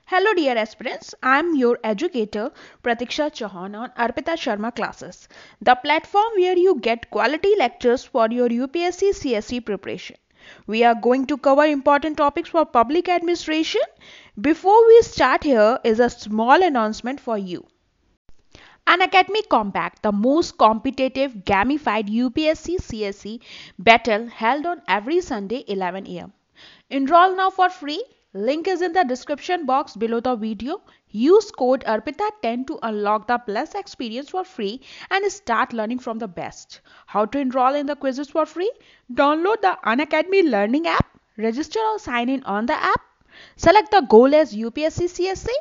Hello, dear aspirants. I'm your educator, Pratiksha Chauhan on Arpita Sharma classes, the platform where you get quality lectures for your UPSC CSE preparation. We are going to cover important topics for public administration. Before we start, here is a small announcement for you. Unacademy Compact, the most competitive gamified UPSC CSE battle held on every Sunday 11 a.m. Enroll now for free. Link is in the description box below the video. Use code ARPITA10 to unlock the Plus experience for free and start learning from the best. How to enroll in the quizzes for free? Download the Unacademy Learning app. Register or sign in on the app. Select the goal as UPSC CSE.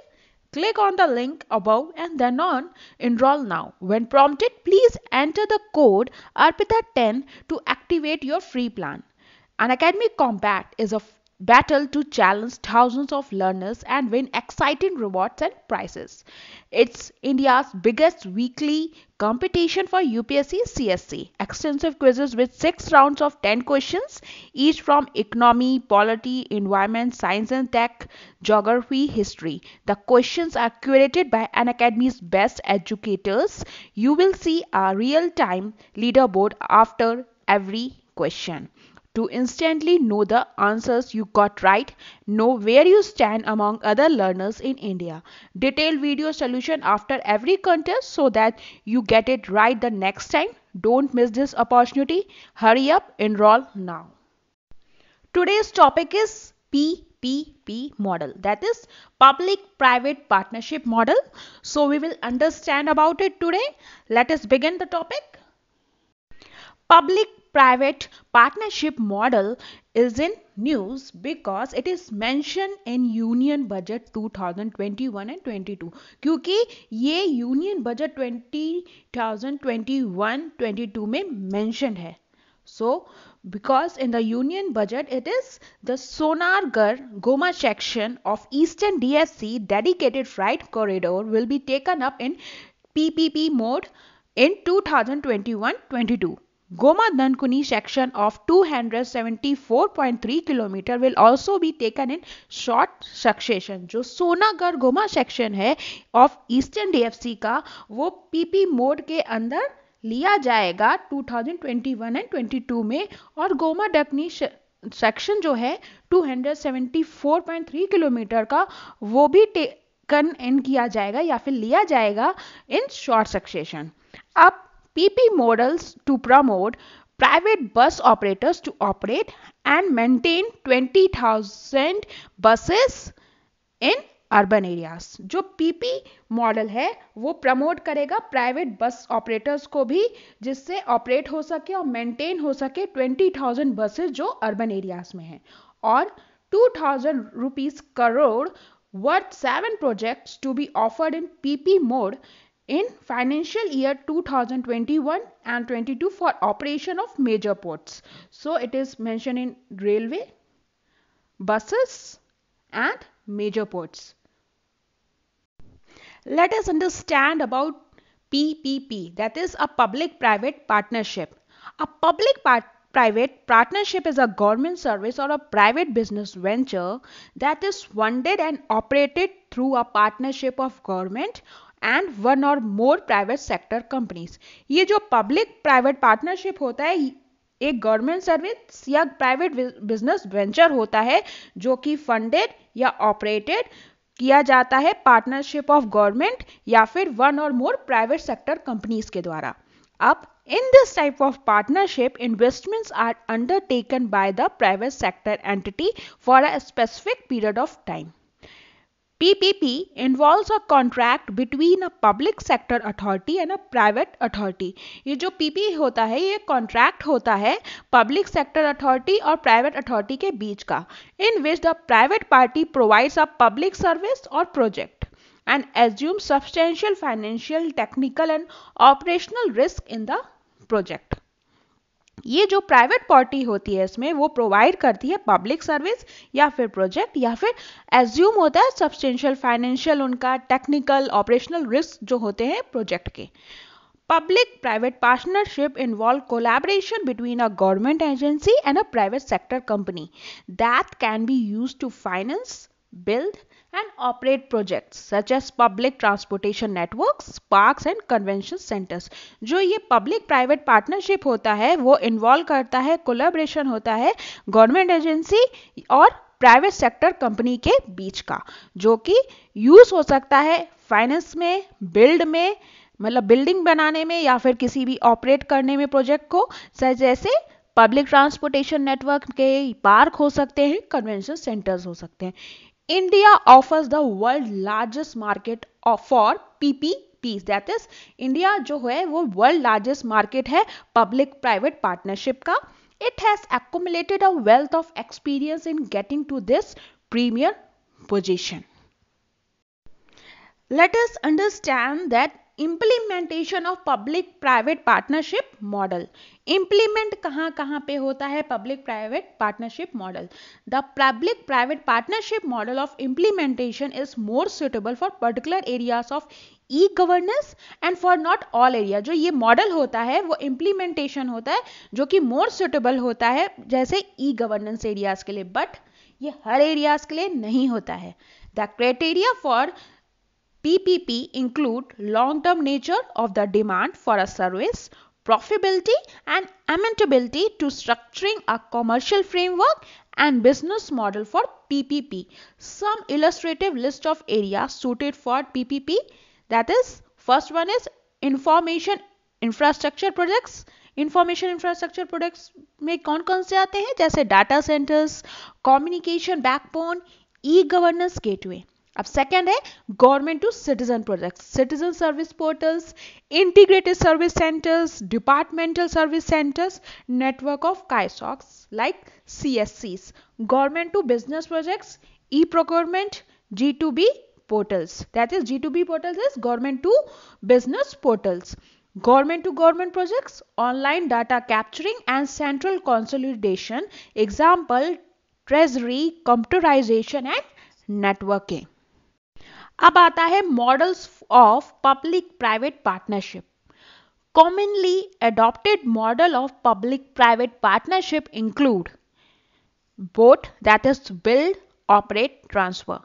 Click on the link above and then on Enroll Now. When prompted, please enter the code ARPITA10 to activate your free plan. Unacademy Compact is a battle to challenge thousands of learners and win exciting rewards and prizes. It's India's biggest weekly competition for UPSC CSC. Extensive quizzes with 6 rounds of 10 questions, each from economy, polity, environment, science and tech, geography, history. The questions are curated by Unacademy's best educators. You will see a real-time leaderboard after every question. To instantly know the answers you got right, know where you stand among other learners in India. Detailed video solution after every contest so that you get it right the next time. Don't miss this opportunity. Hurry up, enroll now. Today's topic is PPP model, that is public private partnership model. So we will understand about it today. Let us begin the topic. Public-private partnership model is in news because it is mentioned in union budget 2021 and 22 क्योंकि ये union budget 2021-22 में mentioned है. So, because in the union budget it is the Sonargarh Goma section of Eastern DFC dedicated freight corridor will be taken up in PPP mode in 2021-22. Goma Dankuni section of 274.3 km will also be taken in short succession. जो Songadh Goma section है of eastern DFC का वो PP mode के अंदर लिया जाएगा 2021 and 22 में और गोमा डकनी सेक्शन जो है 274.3 किलोमीटर का वो भी टेकन इन किया जाएगा या फिर लिया जाएगा इन शॉर्ट सक्सेशन. अब PP models to promote private bus operators to operate and maintain 20,000 buses in urban areas. जो पीपी मॉडल है वो प्रमोट करेगा प्राइवेट बस ऑपरेटर्स को भी जिससे ऑपरेट हो सके और मेंटेन हो सके 20,000 बसेस जो अर्बन एरियाज में हैं और 2,000 rupees crore worth 7 projects to be offered in PP mode in financial year 2021 and 22 for operation of major ports. So it is mentioned in railway, buses and major ports. Let us understand about PPP, that is a public-private partnership. A public-private partnership is a government service or a private business venture that is funded and operated through a partnership of government and one और मोर private sector companies. ये जो public private partnership होता है एक government service या private business venture होता है जो कि फंडेड या ऑपरेटेड किया जाता है पार्टनरशिप ऑफ गवर्नमेंट या फिर वन और मोर प्राइवेट सेक्टर कंपनीज के द्वारा. अब in this type of partnership, investments are undertaken by the private sector entity for a specific period of time. PPP involves a contract between a public sector authority and a private authority. ये जो PP होता है ये contract होता है public sector authority और private authority के बीच का in which the private party provides a public service or project and assumes substantial financial, technical and operational risk in the project. ये जो प्राइवेट पार्टी होती है इसमें वो प्रोवाइड करती है पब्लिक सर्विस या फिर प्रोजेक्ट या फिर एज्यूम होता है सब्सटेंशियल फाइनेंशियल उनका टेक्निकल ऑपरेशनल रिस्क जो होते हैं प्रोजेक्ट के. Public private partnership involve collaboration between a government agency and a private sector company that can be used to finance, build and operate projects such as public transportation networks, parks and convention centers. जो ये public private partnership होता है वो involve करता है collaboration होता है government agency और प्राइवेट सेक्टर कंपनी के बीच का, जो कि यूज हो सकता है फाइनेंस में, बिल्ड में, मतलब बिल्डिंग बनाने में या फिर किसी भी ऑपरेट करने में प्रोजेक्ट को, जैसे पब्लिक ट्रांसपोर्टेशन नेटवर्क के पार्क हो सकते हैं, कन्वेंशन सेंटर्स हो सकते हैं. India offers the world largest market for PPPs, that is India जो है वो वर्ल्ड लार्जेस्ट मार्केट है पब्लिक प्राइवेट पार्टनरशिप का. It has accumulated a wealth of experience in getting to this premier position. Let us understand that implementation of public-private partnership model. Implement कहाँ पे होता है public-private partnership model? The public-private partnership model of implementation is more suitable for particular areas of e-governance and for not all area. जो ये model होता है वो implementation होता है जो कि मोर सुटेबल होता है जैसे ई-गवर्नेंस एरियाज के लिए, बट ये हर एरियाज के लिए नहीं होता है. The criteria for PPP include long-term nature of the demand for a service, profitability and amenability to structuring a commercial framework and business model for PPP. Some illustrative list of areas suited for PPP. That is, first one is information infrastructure projects. Information infrastructure products में कौन कौन से आते हैं, जैसे data centres, communication backbone, e governance gateway. अब second है government to citizen projects, citizen service portals, integrated service centres, departmental service centres, network of kiosks like CSCs. Government to business projects, e procurement, G2B portals. That is, G2B portals is government to business portals. Government to government projects, online data capturing and central consolidation. Example, treasury, computerization and networking. अब आता है models of public-private partnership. Commonly adopted model of public-private partnership include BOT, that is build, operate, transfer.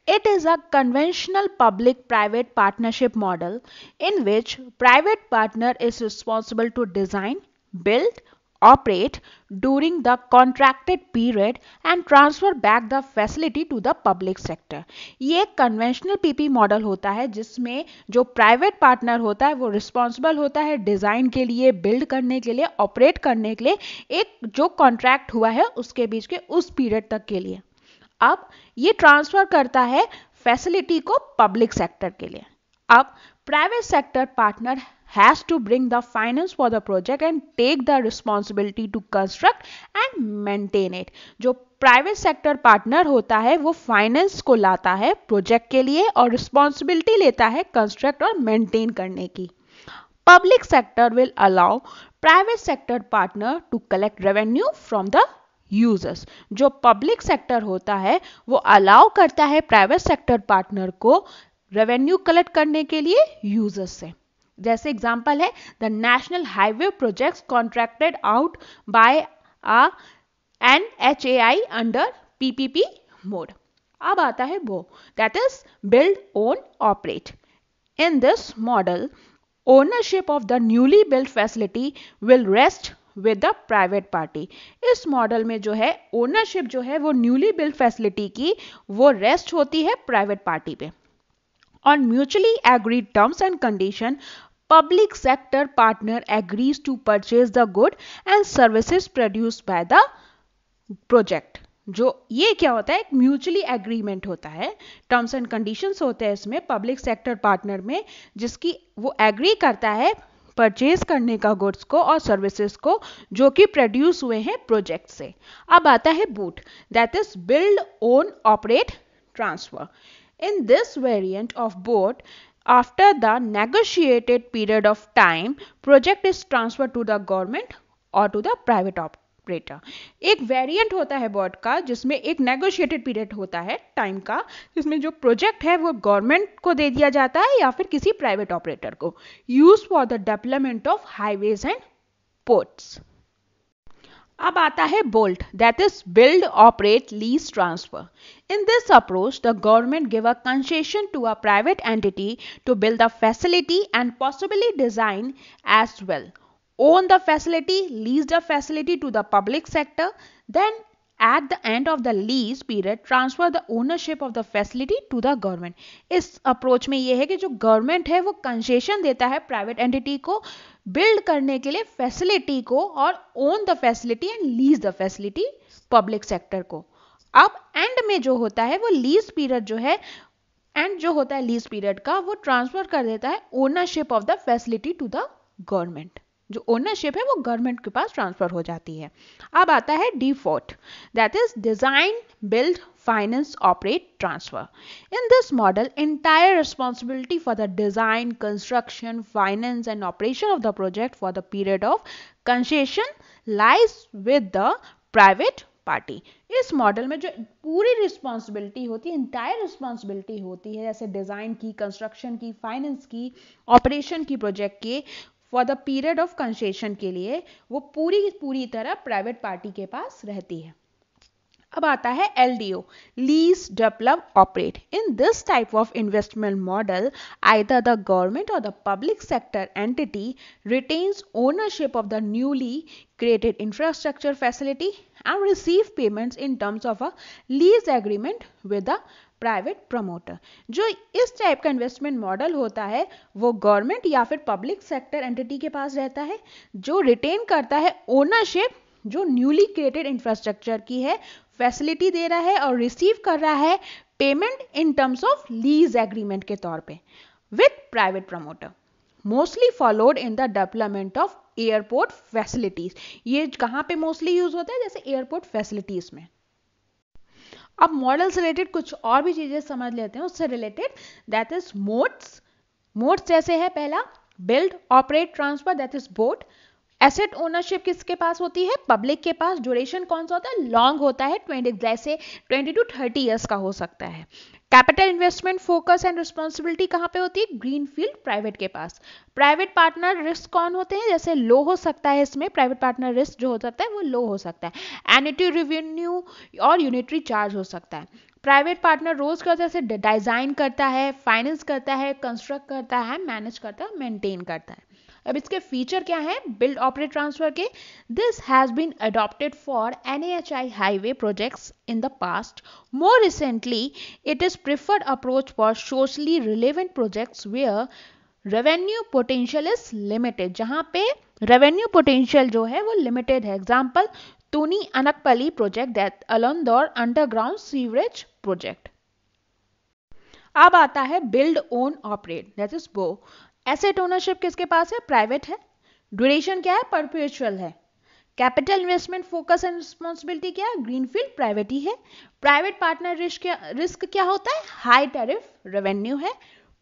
It is a conventional public-private partnership model in which private partner is responsible to design, build, operate during the contracted period and transfer back the facility to the public sector. ये एक conventional PP model होता है जिसमें जो private partner होता है वो responsible होता है डिज़ाइन के लिए, बिल्ड करने के लिए, ऑपरेट करने के लिए, एक जो कॉन्ट्रैक्ट हुआ है उसके बीच के उस पीरियड तक के लिए. अब ये ट्रांसफर करता है फैसिलिटी को पब्लिक सेक्टर के लिए. अब private sector partner has to bring the finance for the project and take the responsibility to construct and maintain it. जो प्राइवेट सेक्टर पार्टनर होता है वो फाइनेंस को लाता है प्रोजेक्ट के लिए और रिस्पॉन्सिबिलिटी लेता है कंस्ट्रक्ट और मेंटेन करने की. Public sector will allow private sector partner to collect revenue from the users. जो पब्लिक सेक्टर होता है वो अलाउ करता है प्राइवेट सेक्टर पार्टनर को रेवेन्यू कलेक्ट करने के लिए यूजर्स से. जैसे एग्जांपल है the national highway projects contracted out by NHAI under PPP mode. अब आता है वो, that is build, own, operate. In this model ownership of the newly built facility will rest with the private party. इस model में जो है ownership जो है वो न्यूली बिल्ड फैसिलिटी की वो रेस्ट होती है प्राइवेट पार्टी पे. On mutually agreed terms and condition, public sector partner agrees to purchase the good and services produced by the project. जो ये क्या होता है, एक म्यूचुअली एग्रीमेंट होता है, टर्म्स एंड कंडीशंस होते हैं इसमें पब्लिक सेक्टर पार्टनर में, जिसकी वो एग्री करता है परचेज करने का गुड्स को और सर्विसेज को जो कि प्रोड्यूस हुए हैं प्रोजेक्ट से. अब आता है boot, that is build, own, operate, transfer. In this variant of boat, after the negotiated period of time, project is transferred to the government or to the private operator. एक variant होता है boat का जिसमें एक negotiated period होता है time का, जिसमें जो प्रोजेक्ट है वो गवर्नमेंट को दे दिया जाता है या फिर किसी प्राइवेट ऑपरेटर को, use for the development of highways and ports. अब आता है bolt, that is build operate lease transfer. In this approach, the government give a concession to a private entity to build the facility and possibly design as well, own the facility, lease the facility to the public sector, then at the end of the lease period transfer the ownership of the facility to the government. इस approach में यह है कि जो government है वो concession देता है प्राइवेट एंटिटी को बिल्ड करने के लिए फैसिलिटी को और own the facility and lease the facility public sector को. अब एंड में जो होता है वो लीज पीरियड जो है एंड जो होता है लीज पीरियड का वो ट्रांसफर कर देता है ownership of the facility to the government. जो ओनरशिप है वो गवर्नमेंट के पास ट्रांसफर हो जाती है. अब आता है default, that is design build finance operate transfer. In this model entire responsibility for the design construction finance and operation of the project for the period of concession lies with the private party. इस model में जो पूरी responsibility होती है, entire responsibility होती है, जैसे design की, कंस्ट्रक्शन की, फाइनेंस की, ऑपरेशन की, प्रोजेक्ट की for the period of concession के लिए, वो पूरी तरह प्राइवेट पार्टी के पास रहती है. अब आता है LDO, lease develop operate. In this type of investment model either the government or the public sector entity retains ownership of the newly created infrastructure facility and receive payments in terms of a lease agreement with the private promoter. जो इस type का investment model होता है वो government या फिर public sector entity के पास रहता है, जो रिटेन करता है ओनरशिप जो न्यूली क्रिएटेड इंफ्रास्ट्रक्चर की है, फैसिलिटी दे रहा है और रिसीव कर रहा है payment in terms of lease agreement के तौर पे with private promoter. Mostly followed in the development of airport facilities. ये कहाँ पे मोस्टली यूज होता है? जैसे एयरपोर्ट फैसिलिटीज में. अब मॉडल से रिलेटेड कुछ और भी चीजें समझ लेते हैं उससे related, that is modes. Modes जैसे है पहला build operate transfer, that is boat. Asset ownership किसके पास होती है? पब्लिक के पास. ड्यूरेशन कौन सा होता है? लॉन्ग होता है, 20 जैसे 20 to 30 ईयर्स का हो सकता है. Capital investment focus and responsibility कहाँ पे होती है? ग्रीनफील्ड प्राइवेट के पास. प्राइवेट पार्टनर रिस्क कौन होते हैं? जैसे लो हो सकता है इसमें, प्राइवेट पार्टनर रिस्क जो हो सकता है वो लो हो सकता है. एन्युटी रेवेन्यू और यूनिटरी चार्ज हो सकता है. प्राइवेट पार्टनर रोज क्या होता है? जैसे डिजाइन करता है, फाइनेंस करता है, कंस्ट्रक्ट करता है, मैनेज करता है, मेंटेन करता है. अब इसके फीचर क्या है बिल्ड ऑपरेट ट्रांसफर के? This has been adopted for NHAI highway projects in the past. More recently it is preferred approach for socially relevant projects where revenue potential is limited. जहां पे revenue potential जो है वो limited है. Example Tuni Anakapalli project, that Alandur underground sewerage project. अब आता है build own operate, that is BOO. Asset ownership किसके पास है? प्राइवेट है. ड्यूरेशन क्या है? परपेचुअल है. Capital investment focus and responsibility क्या है? ग्रीनफील्ड प्राइवेट ही है. प्राइवेट पार्टनर रिस्क क्या होता है? हाई टैरिफ रेवेन्यू है.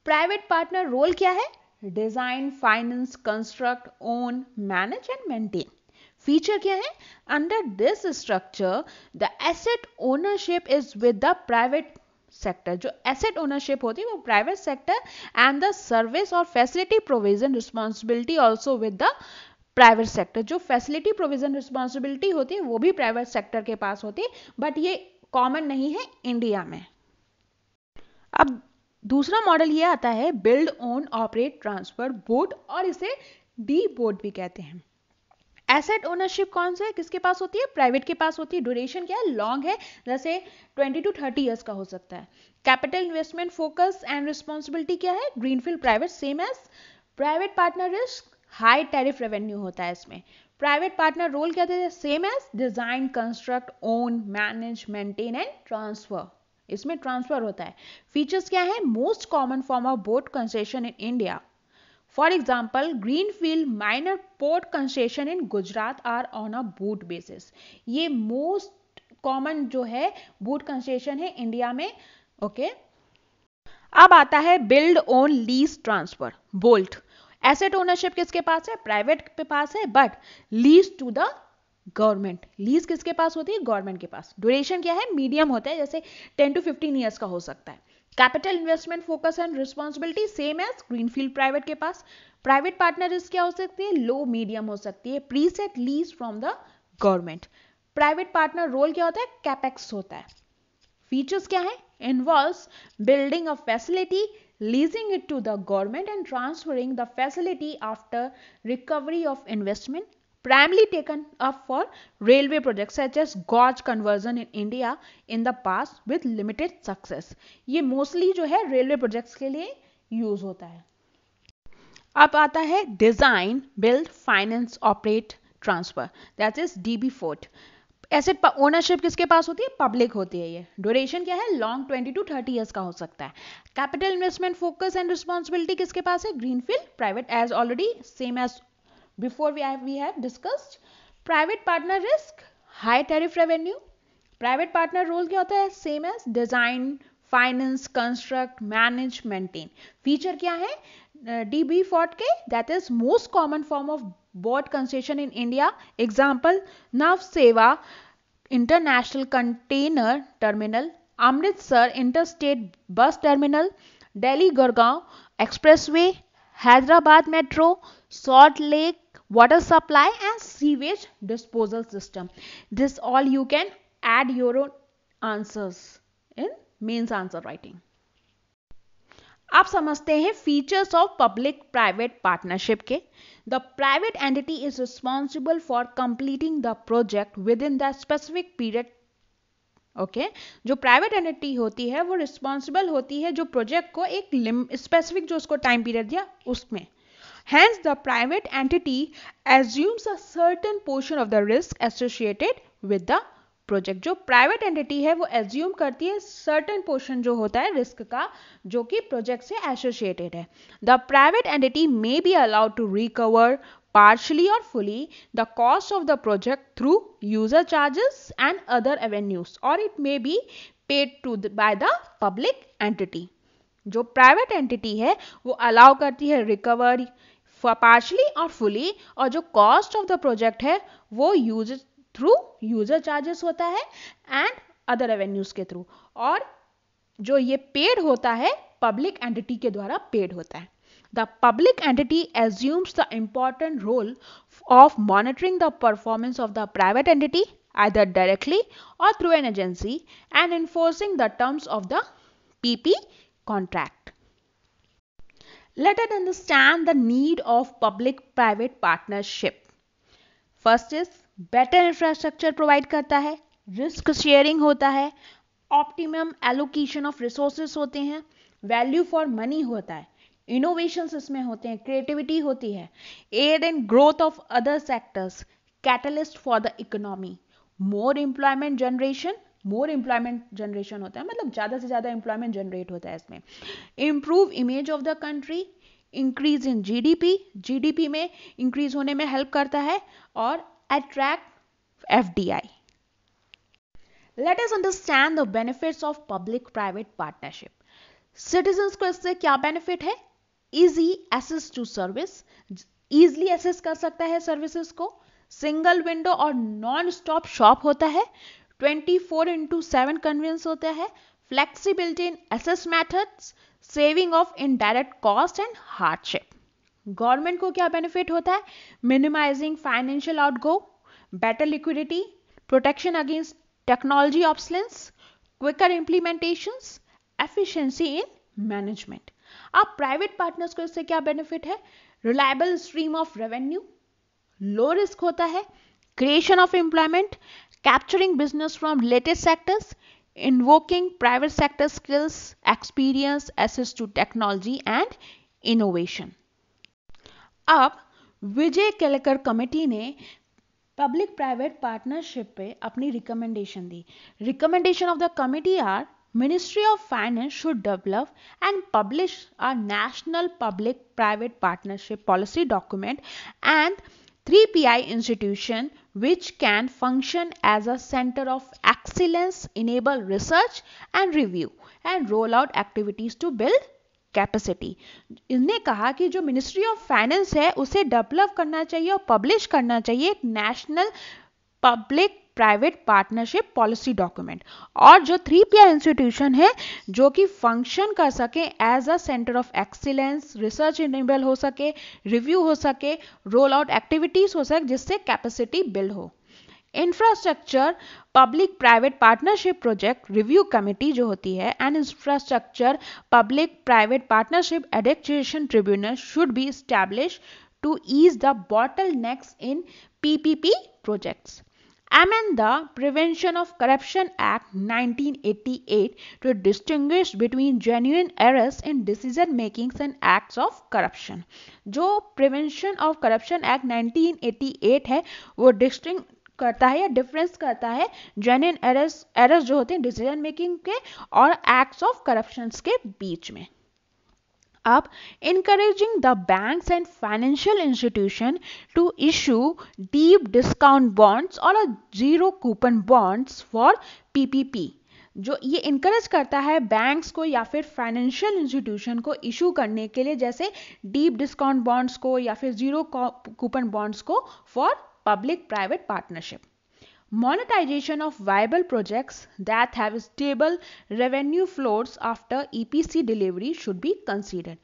प्राइवेट पार्टनर रोल क्या है? Design finance construct own manage and maintain. Feature क्या है? Under this structure the asset ownership is with the private sector. जो एसेट ओनरशिप होती है वो private sector and the service or facility provision responsibility also with the private sector. जो facility provision responsibility होती है वो भी प्राइवेट सेक्टर के पास होती है, बट ये कॉमन नहीं है इंडिया में. अब दूसरा मॉडल ये आता है build own operate transfer board, और इसे डी बोर्ड भी कहते हैं. एसेट ओनरशिप कौन सा है? किसके पास होती है? प्राइवेट के पास होती है. ड्यूरेशन क्या है? लॉन्ग है, जैसे 20 to 30 ईयर्स का हो सकता है. Capital investment focus and responsibility क्या है? Greenfield private, same as private partner risk, high tariff revenue होता है इसमें. प्राइवेट पार्टनर रोल क्या है? Same as design construct own manage maintain and transfer. इसमें ट्रांसफर होता है. फीचर्स क्या है? Most common form of BOT concession in India. For example, greenfield minor port concession in Gujarat are on a boot basis. ये most common जो है boot concession है India में. ओके अब आता है build own lease transfer BOLT. Asset ownership किसके पास है? प्राइवेट के पास है, but lease to the government. Lease किसके पास होती है? गवर्नमेंट के पास. ड्यूरेशन क्या है? मीडियम होता है, जैसे 10 to 15 ईयर्स का हो सकता है. Capital investment focus and responsibility same as greenfield private के पास. प्राइवेट पार्टनर रिस्क क्या हो सकती है? लो मीडियम हो सकती है. Preset lease from the government. Private partner role क्या होता है? कैपेक्स होता है। फीचर्स क्या है? Involves building a facility, leasing it to the government and transferring the facility after recovery of investment, primarily taken up for railway projects such as gauge conversion in India in the past with limited success। ये mostly जो है railway projects के लिए use होता है। अब आता है design, build, finance, operate, transfer, that is DB4। Asset ownership किसके पास होती है? पब्लिक होती है। ये ड्यूरेशन क्या है? लॉन्ग 20 to 30 ईयर्स का हो सकता है। Capital investment focus and responsibility किसके पास है? Greenfield, private, as already same as before we have discussed। private partner risk, high tariff revenue। private partner role क्या होता है? same as design, finance, construct, manage, maintain। feature क्या है DB4 के? that is most common form of board concession in India। example Nav Seva International Container Terminal, Amritsar Interstate Bus Terminal, Delhi Gurgaon Expressway, Hyderabad Metro, Salt Lake water supply and sewage disposal system। This all you can add your own answers in mains answer writing। आप समझते हैं features of public private partnership के। The private entity is responsible for completing the project within the specific period. Okay, जो private entity होती है वो responsible होती है जो प्रोजेक्ट को एक स्पेसिफिक जो उसको टाइम पीरियड दिया उसमें। Hence, the private entity assumes a certain portion of the risk associated with the project। जो प्राइवेट एंटिटी है वो एज्यूम करती है certain portion जो होता है रिस्क का जो कि प्रोजेक्ट से एसोसिएटेड है। The private entity may be allowed to recover partially or fully the cost of the project through user charges and other avenues, or it may be paid by the public entity। जो private entity है वो allow करती है recover partially और fully, और जो cost of the project है वो थ्रू यूजर चार्जेस होता है एंड अदर एवेन्यूज के थ्रू, और जो ये पेड होता है पब्लिक एंटिटी के द्वारा पेड होता है। The public entity assumes the important role of monitoring the performance of the private entity either directly or through an agency and enforcing the terms of the PP contract। Let us understand the need of public-private partnership। First is better infrastructure provide करता है, risk sharing होता है, optimum allocation of resources होते हैं, value for money होता है, innovations इसमें होते हैं, creativity होती है, aid in growth of other sectors, catalyst for the economy, more employment generation होता है, मतलब ज़्यादा से ज़्यादा एम्प्लॉयमेंट जनरेट होता है इसमें, improve image of the country, increase in GDP में इंक्रीज होने में हेल्प करता है, और attract FDI। Let us understand the benefits of public private partnership. Citizens को इससे क्या बेनिफिट है? Easy access to service, easily access कर सकता है सर्विसेज को, सिंगल विंडो और नॉन स्टॉप शॉप होता है, 24/7 कन्वीनियंस होता है, flexibility in access methods, saving of indirect cost and hardship. Government को क्या बेनिफिट होता है? Minimizing financial outgo, better liquidity, protection against technology obsolescence, quicker implementations, efficiency in management. अब प्राइवेट पार्टनर्स को इससे क्या बेनिफिट है? Reliable stream of revenue, low risk होता है, creation of employment, capturing business from related sectors, invoking private sector skills, experience, access to technology and innovation। अब Vijay Kelkar committee ने public private partnership पे अपनी रिकमेंडेशन दी। Recommendation of the committee are Ministry of Finance should develop and publish a national public-private partnership policy document and 3PI institution which can function as a center of excellence, enable research and review and roll out activities to build capacity. इसने कहा कि जो ministry of finance है उसे develop करना चाहिए और publish करना चाहिए एक national public private partnership policy document, और जो 3PI इंस्टीट्यूशन है जो कि फंक्शन कर सके as a centre of excellence, research enable हो सके, रिव्यू हो सके, रोल आउट एक्टिविटीज हो सके, जिससे कैपेसिटी बिल्ड हो। Infrastructure public private partnership project review committee जो होती है and infrastructure public private partnership adjudication tribunal should be establish to ease the bottlenecks in PPP projects. Amend the Prevention of Corruption Act 1988 to distinguish between genuine errors in decision making and acts of corruption. जो Prevention of Corruption Act 1988 है वो distinct करता है या difference करता है genuine errors जो होते हैं डिसीजन मेकिंग के और एक्ट्स ऑफ करप्शंस के बीच में. Up, encouraging the banks and financial institution to issue deep discount bonds or a zero coupon bonds for PPP. जो ये इनकरेज करता है बैंक्स को या फिर फाइनेंशियल इंस्टीट्यूशन को इशू करने के लिए जैसे डीप डिस्काउंट बॉन्ड्स को या फिर जीरो कूपन बॉन्ड्स को for public private partnership. Monetization of viable projects that have stable revenue flows after EPC delivery should be considered.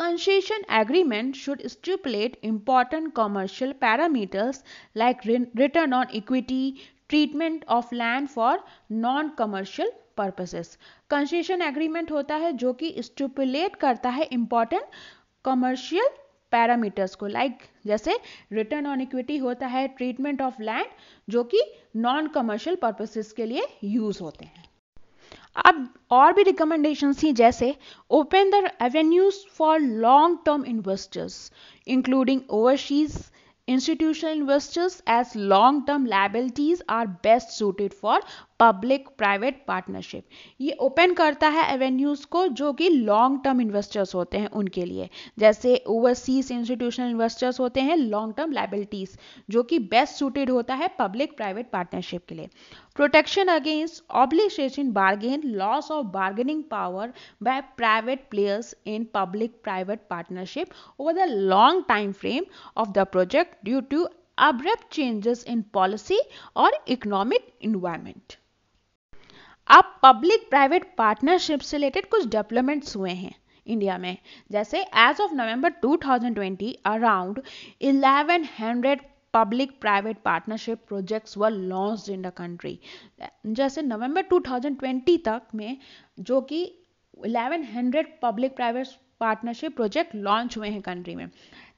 Concession agreement should stipulate important commercial parameters like return on equity, treatment of land for non-commercial purposes. Concession agreement होता है जो कि stipulate करता है important commercial parameters को जैसे return on equity होता है, ट्रीटमेंट ऑफ लैंड जो कि नॉन कमर्शियल पर्पसेस के लिए यूज होते हैं. अब और भी रिकमेंडेशन थी जैसे open the avenues for long term investors including overseas institutional investors as long term liabilities are best suited for public private partnership. ये ओपन करता है एवेन्यूज को जो कि लॉन्ग टर्म इन्वेस्टर्स होते हैं उनके लिए, जैसे ओवरसीज इंस्टीट्यूशनल इन्वेस्टर्स होते हैं लॉन्ग टर्म लाइबिलिटीज जो कि बेस्ट सूटेड होता है पब्लिक प्राइवेट पार्टनरशिप के लिए. Protection against obligation bargain, loss of bargaining power by private players in public private partnership over the long time frame of the project due to abrupt changes in policy or economic environment. अब public private partnership से related कुछ developments हुए हैं India में, जैसे as of November 2020 around 1100 public private partnership projects were launched in the country. जैसे नवंबर 2020 तक में जो कि 1100 public private partnership project launch हुए हैं कंट्री में.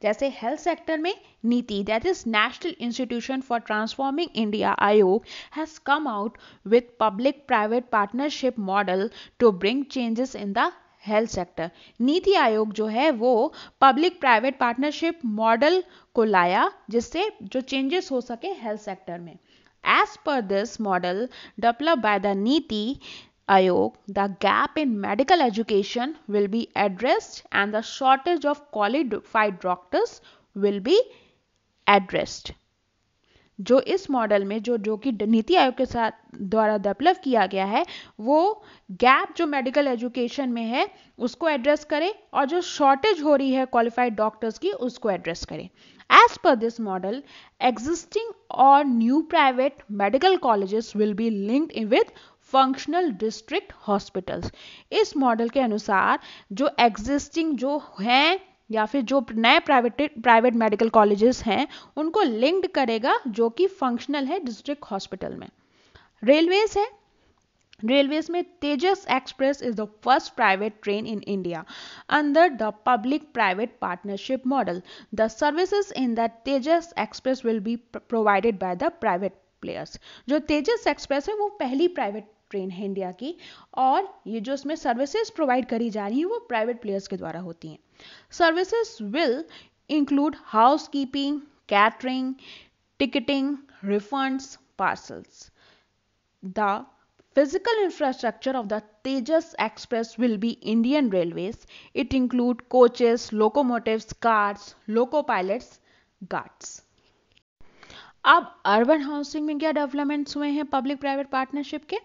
जैसे हेल्थ सेक्टर में NITI that is national institution for transforming India Aayog has come out with public private partnership model to bring changes in the health sector. NITI Aayog जो है वो पब्लिक प्राइवेट पार्टनरशिप मॉडल को लाया जिससे जो चेंजेस हो सके हेल्थ सेक्टर में. As per this model developed by the Niti Ayog, the gap in medical education will be addressed and the shortage of qualified doctors will be addressed. जो इस model में जो कि नीति आयोग के साथ द्वारा डेवलप किया गया है वो गैप जो मेडिकल एजुकेशन में है उसको एड्रेस करे और जो शॉर्टेज हो रही है क्वालिफाइड डॉक्टर्स की उसको एड्रेस करे. As per this model, existing or new private medical colleges will be linked with functional district hospitals. इस मॉडल के अनुसार जो एग्जिस्टिंग जो हैं या फिर जो नए प्राइवेट मेडिकल कॉलेजेस हैं उनको लिंक्ड करेगा जो कि फंक्शनल है डिस्ट्रिक्ट हॉस्पिटल में. रेलवेज है, रेलवेज में Tejas express is the first private train in India under the public private partnership model. The services in the Tejas express will be provided by the private players. जो Tejas express है वो पहली private train है India की और ये जो इसमें सर्विसेज प्रोवाइड करी जा रही है वो प्राइवेट प्लेयर्स के द्वारा होती हैं. Services will include house keeping, catering, ticketing, refunds, parcels. The physical infrastructure of the Tejas Express will be Indian Railways. It include coaches, locomotives, cars, loco pilots, guards. अब अर्बन हाउसिंग में क्या developments हुए हैं public private partnership के?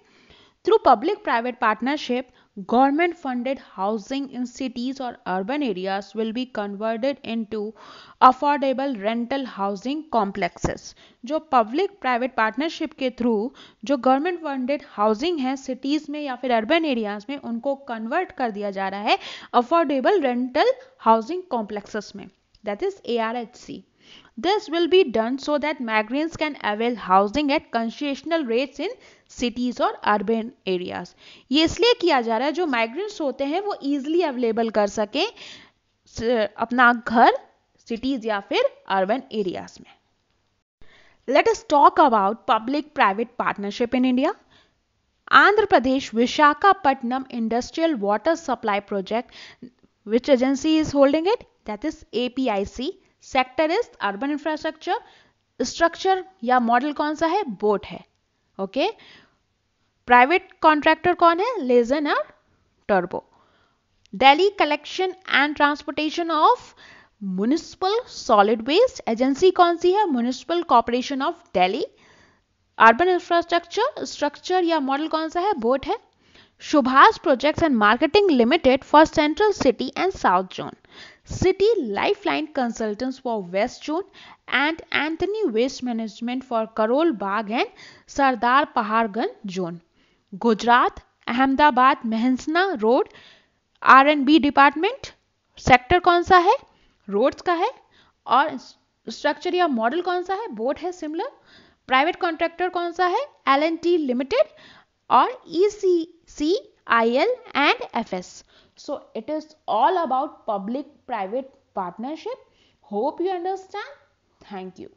Through public private partnership government funded housing in cities or urban areas will be converted into affordable rental housing complexes. जो public private partnership के through जो government funded housing है cities में या फिर urban areas में उनको कन्वर्ट कर दिया जा रहा है अफोर्डेबल रेंटल हाउसिंग कॉम्प्लेक्सेस में, that is ARHC. This will be done so that migrants can avail housing at concessional rates in cities और urban areas. ये इसलिए किया जा रहा है जो migrants होते हैं वो easily available कर सकें अपना घर cities या फिर urban areas में. Let us talk about public-private partnership in India. Andhra Pradesh Visakhapatnam Industrial Water Supply Project, which agency is holding it? That is APIC. Sector is urban infrastructure. Structure या model कौन सा है? Boat है. Okay. Private contractor कौन है? लेजन और टर्बो. Delhi collection and transportation of municipal solid waste agency कौन सी है? Municipal corporation of Delhi. Urban infrastructure structure या मॉडल कौन सा है? बोट है. Subhas Projects and Marketing Limited for Central City and South Zone. City Lifeline Consultants for West Zone and Anthony Waste Management for Karol Bagh and Sardar Paharganj Zone. Gujarat, Ahmedabad, Mehsana Road, R&B Department. Sector कौन सा है? Roads का है. और structure या model कौन सा है? बोट है सिमिलर. प्राइवेट कॉन्ट्रैक्टर कौन सा है? L&T Limited or ECCIL and FS. So it is all about public-private partnership. Hope you understand. Thank you.